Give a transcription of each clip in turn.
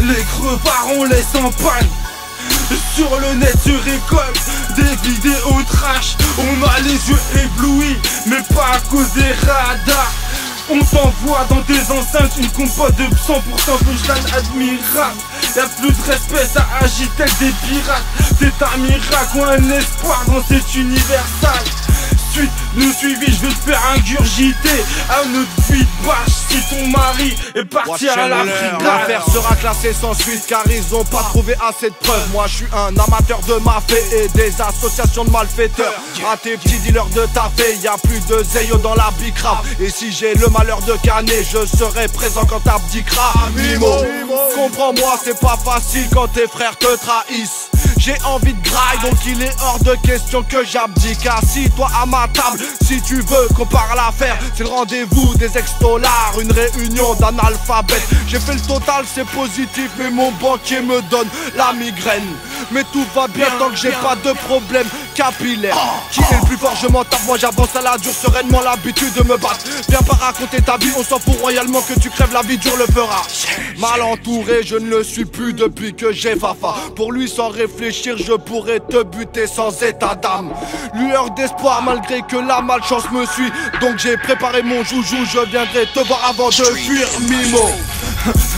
Les crevards on laisse en panne. Sur le net je récolte des vidéos trash. On a les yeux éblouis, mais pas à cause des radars. On t'envoie dans tes enceintes une compote de 100% punchline admirable. Y'a plus de respect, ça agit tel des pirates. C'est un miracle ou un espoir dans cet univers sale. Suite, nous suivis, je vais te faire ingurgiter à notre vie de bâche si ton mari est parti à la brigade. L'affaire sera classée sans suite car ils ont pas trouvé assez de preuves. Moi je suis un amateur de mafé et des associations de malfaiteurs. À tes petits dealers de tafé, y'a plus de zéyo dans la bicrave. Et si j'ai le malheur de canner, je serai présent quand t'abdiqueras. Mimo, comprends-moi, c'est pas facile quand tes frères te trahissent. J'ai envie de graille, donc il est hors de question que j'abdique. Assis-toi à ma table, si tu veux qu'on parle affaire. C'est le rendez-vous des ex-dollars, une réunion d'analphabètes. J'ai fait le total, c'est positif, mais mon banquier me donne la migraine. Mais tout va bien tant que j'ai pas de problème capillaire. Qui est le plus fort, je m'en tape, moi j'avance à la dure, sereinement l'habitude de me battre. Viens pas raconter ta vie, on s'en fout royalement que tu crèves, la vie dure le fera. Mal entouré, je ne le suis plus depuis que j'ai Fafa. Pour lui sans réfléchir, je pourrais te buter sans état d'âme. Lueur d'espoir malgré que la malchance me suit. Donc j'ai préparé mon joujou, je viendrai te voir avant de fuir Mimo.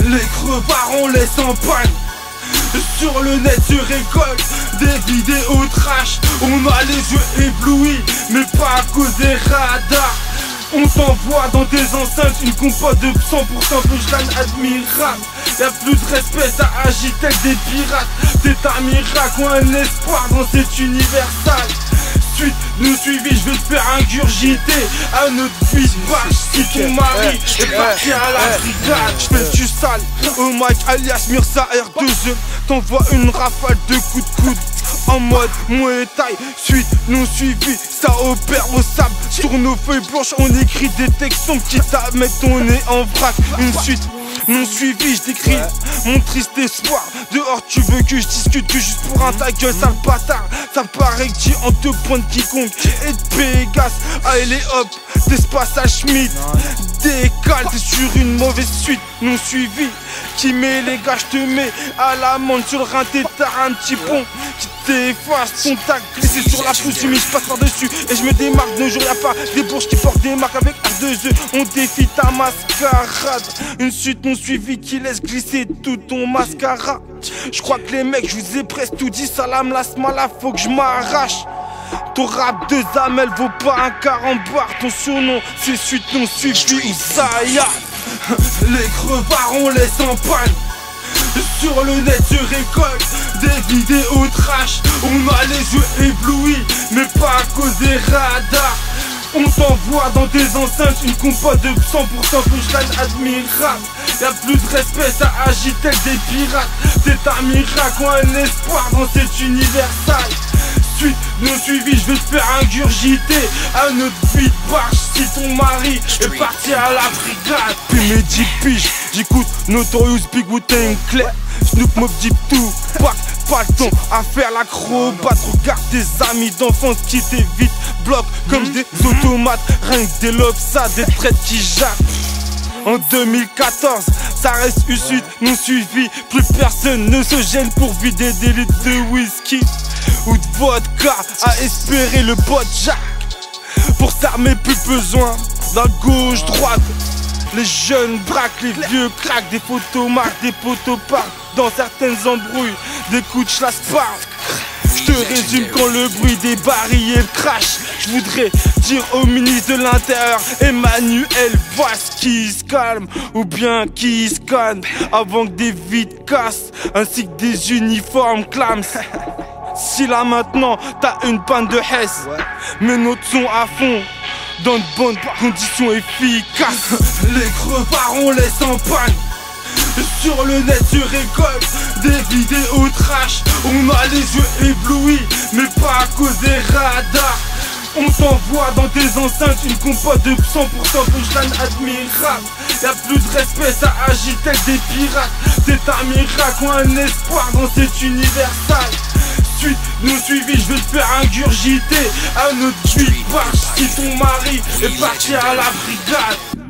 Les crevards on laisse en panne. Sur le net je récolte des vidéos trash. On a les yeux éblouis, mais pas à cause des radars. On t'envoie dans tes enceintes une compote de 100% punchline admirable. Y'a plus de respect, ça agit tel des pirates. C'est un miracle ou un espoir dans cet univers sale. Suite, nous suivis, je vais te faire ingurgiter à notre vie de vache si ton mari est parti à la brigade. J'fais du sale au mic alias Mirza R2E. T'envoies une rafale de coups de coude en mode Muay Thai. Suite, nous suivis, ça opère au sable. Sur nos feuilles blanches, on écrit des textes sombres quitte à mettre ton nez en vrac. Une suite, non suivi, je décris mon triste espoir. Dehors tu veux que je discute que juste pour un ta gueule sale bâtard. Ça paraît que tu en te pointe quiconque et de Pégase. Allez hop, d'espace à Schmidt. Décale, t'es sur une mauvaise suite. Non suivi, qui met les gars, je te mets à l'amende sur le rein. T'as un petit pont qui t'efface. Ton tac glissé sur la pousse, mais je passe par dessus et je me démarque. De jour y'a pas des bourges qui portent des marques avec R2E. On défie ta mascarade. Une suite non suivie qui laisse glisser tout ton mascara. Je crois que les mecs, je vous ai presque tout dit. Salam lasmala, faut que je m'arrache. Ton rap de Zamel vaut pas un carambar. Ton surnom c'est suite non suivi ou Zaya. Les crevards on laisse en panne. Sur le net je récolte des vidéos trash. On a les yeux éblouis, mais pas à cause des radars. On t'envoie dans tes enceintes une compote de 100% punchline admirable. Y'a plus de respect, ça agit tel des pirates. C'est un miracle ou un espoir dans cet univers sale. Suite, nous suivis, je vais te faire ingurgiter à notre vie de barge si ton mari est parti à la brigade. Puis mes 10 piges, j'écoute Notorious Big Wu-Tang Clan, Snoop Mobb Deep Tupac. Pas le temps à faire l'acrobate. Regarde tes amis d'enfance qui t'évitent, bloquent comme des automates. Rien que des lobes, ça, des traites qui jappent. En 2014, ça reste une suite non suivie. Plus personne ne se gêne pour vider des litres de whisky ou de vodka, à espérer le bot jack. Pour s'armer plus besoin d'un gauche-droite. Les jeunes braquent, les vieux craquent. Des photomarques, des poteaux partent dans certaines embrouilles. Des coups de chasse partent. Je te résume quand le bruit des barilles crash. Je voudrais dire au ministre de l'Intérieur Emmanuel Valls qui se calme ou bien qui se calme avant que des vides cassent ainsi que des uniformes clams. Si là maintenant t'as une panne de Hess, mets notre son à fond dans de bonnes conditions efficaces. Les crevards on laisse en panne. Sur le net je récolte des vidéos trash. On a les yeux éblouis, mais pas à cause des radars. On t'envoie dans tes enceintes une compote de 100% punchline admirable. Y'a plus de respect, ça agit tel des pirates. C'est un miracle ou un espoir dans cet univers sale. Suite, nous suivis, je vais te faire ingurgiter à notre vie de barge si ton mari est parti à la brigade.